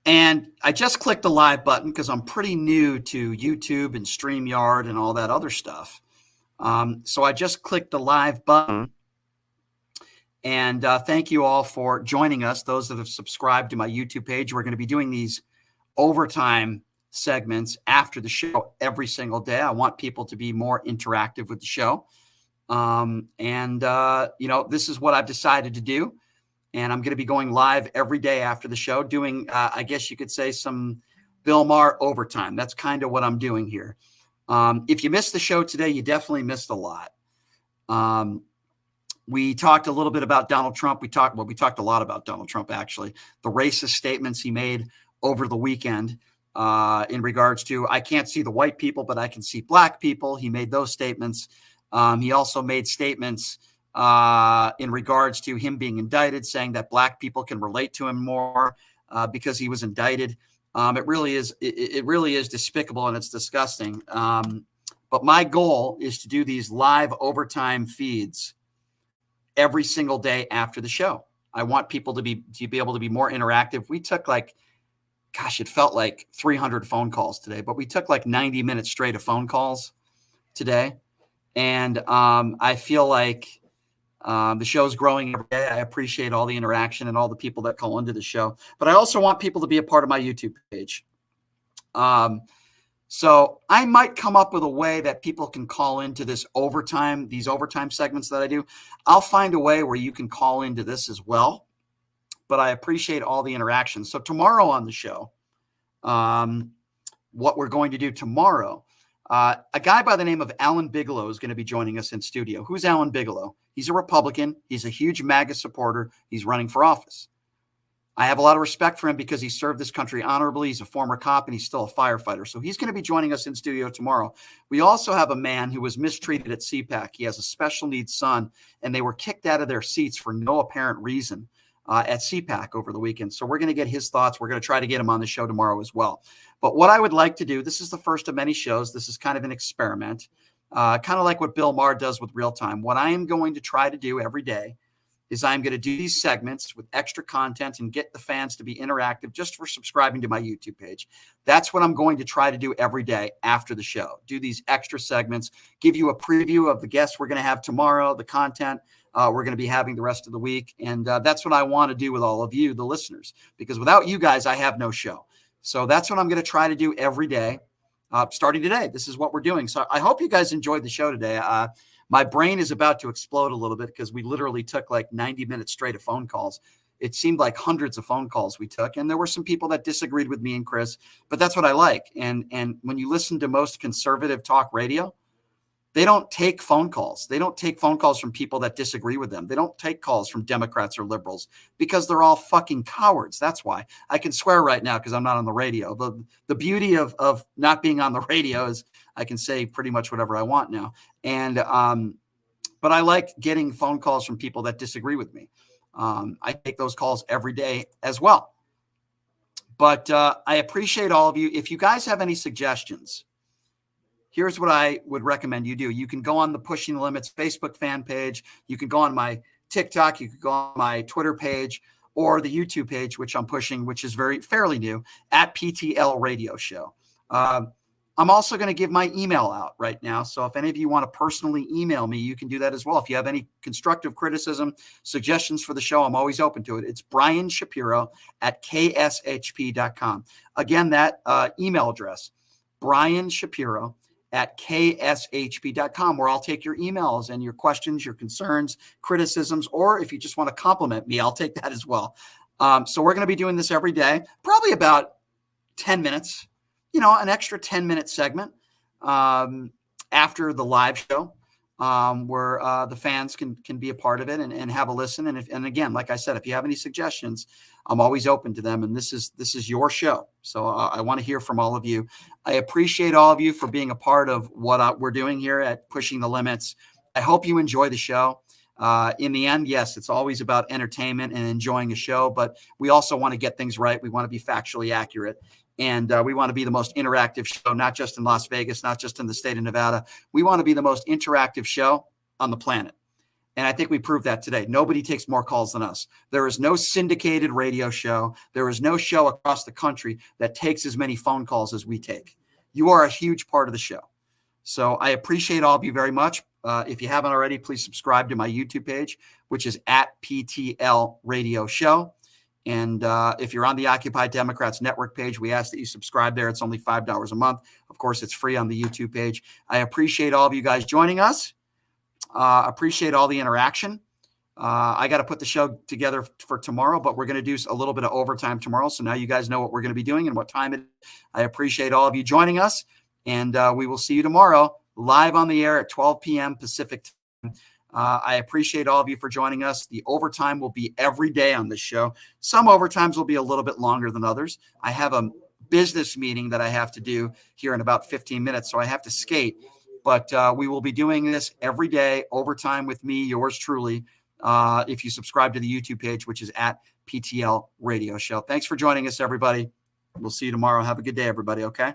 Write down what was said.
And I just clicked the live button because I'm pretty new to YouTube and StreamYard and all that other stuff. So I just clicked the live button. And thank you all for joining us. Those that have subscribed to my YouTube page, we're going to be doing these overtime segments after the show every single day. I want people to be more interactive with the show. This is what I've decided to do. And I'm going to be going live every day after the show doing, I guess you could say, some Bill Maher overtime. That's kind of what I'm doing here. If you missed the show today, you definitely missed a lot. We talked a little bit about Donald Trump. We talked a lot about Donald Trump, actually. The racist statements he made over the weekend in regards to, I can't see the white people, but I can see black people. He made those statements. He also made statements in regards to him being indicted, saying that black people can relate to him more because he was indicted. It really is despicable and it's disgusting. But my goal is to do these live overtime feeds every single day after the show. I want people to be able to be more interactive. We took it felt like 300 phone calls today, but we took 90 minutes straight of phone calls today. And I feel like the show's growing every day. I appreciate all the interaction and all the people that call into the show, but I also want people to be a part of my YouTube page. So I might come up with a way that people can call into these overtime segments that I do. I'll find a way where you can call into this as well, but I appreciate all the interaction. So tomorrow on the show, what we're going to do tomorrow, a guy by the name of Alan Bigelow is going to be joining us in studio. Who's Alan Bigelow? He's a Republican. He's a huge MAGA supporter. He's running for office. I have a lot of respect for him because he served this country honorably. He's a former cop and he's still a firefighter. So he's going to be joining us in studio tomorrow. We also have a man who was mistreated at CPAC. He has a special needs son and they were kicked out of their seats for no apparent reason at CPAC over the weekend. So we're going to get his thoughts. We're going to try to get him on the show tomorrow as well. But what I would like to do, this is the first of many shows. This is kind of an experiment, kind of like what Bill Maher does with Real Time. What I am going to try to do every day is I'm going to do these segments with extra content and get the fans to be interactive just for subscribing to my YouTube page. That's what I'm going to try to do every day after the show. Do these extra segments, give you a preview of the guests we're going to have tomorrow, the content we're going to be having the rest of the week. And that's what I want to do with all of you, the listeners, because without you guys, I have no show. So that's what I'm going to try to do every day, starting today. This is what we're doing. So I hope you guys enjoyed the show today. My brain is about to explode a little bit because we literally took 90 minutes straight of phone calls. It seemed like hundreds of phone calls we took. And there were some people that disagreed with me and Chris, but that's what I like. And when you listen to most conservative talk radio, they don't take phone calls. They don't take phone calls from people that disagree with them. They don't take calls from Democrats or liberals because they're all fucking cowards. That's why I can swear right now because I'm not on the radio. The beauty of not being on the radio is I can say pretty much whatever I want now. And but I like getting phone calls from people that disagree with me. I take those calls every day as well. But I appreciate all of you. If you guys have any suggestions, here's what I would recommend you do. You can go on the Pushing the Limits Facebook fan page. You can go on my TikTok. You can go on my Twitter page or the YouTube page, which I'm pushing, which is fairly new, at PTL Radio Show. I'm also going to give my email out right now. So if any of you want to personally email me, you can do that as well. If you have any constructive criticism, suggestions for the show, I'm always open to it. It's Brian Shapiro at kshp.com. Again, that email address, Brian Shapiro at kshp.com, where I'll take your emails and your questions, your concerns, criticisms, or if you just want to compliment me, I'll take that as well. So we're going to be doing this every day, probably about 10 minutes, an extra 10-minute segment after the live show where the fans can be a part of it and have a listen. And again, like I said, if you have any suggestions, I'm always open to them. And this is your show. So I want to hear from all of you. I appreciate all of you for being a part of what we're doing here at Pushing the Limits. I hope you enjoy the show. In the end, yes, it's always about entertainment and enjoying a show, but we also want to get things right. We want to be factually accurate. And we want to be the most interactive show, not just in Las Vegas, not just in the state of Nevada. We want to be the most interactive show on the planet. And I think we proved that today. Nobody takes more calls than us. There is no syndicated radio show. There is no show across the country that takes as many phone calls as we take. You are a huge part of the show. So I appreciate all of you very much. If you haven't already, please subscribe to my YouTube page, which is at PTL Radio Show. And if you're on the Occupy Democrats Network page, we ask that you subscribe there. It's only $5 a month. Of course, it's free on the YouTube page. I appreciate all of you guys joining us. Appreciate all the interaction. I got to put the show together for tomorrow, but we're going to do a little bit of overtime tomorrow. So now you guys know what we're going to be doing and what time it is. I appreciate all of you joining us. And we will see you tomorrow live on the air at 12 p.m. Pacific time. I appreciate all of you for joining us. The overtime will be every day on this show. Some overtimes will be a little bit longer than others. I have a business meeting that I have to do here in about 15 minutes, so I have to skate. But we will be doing this every day, overtime with me, yours truly, if you subscribe to the YouTube page, which is at PTL Radio Show. Thanks for joining us, everybody. We'll see you tomorrow. Have a good day, everybody, okay?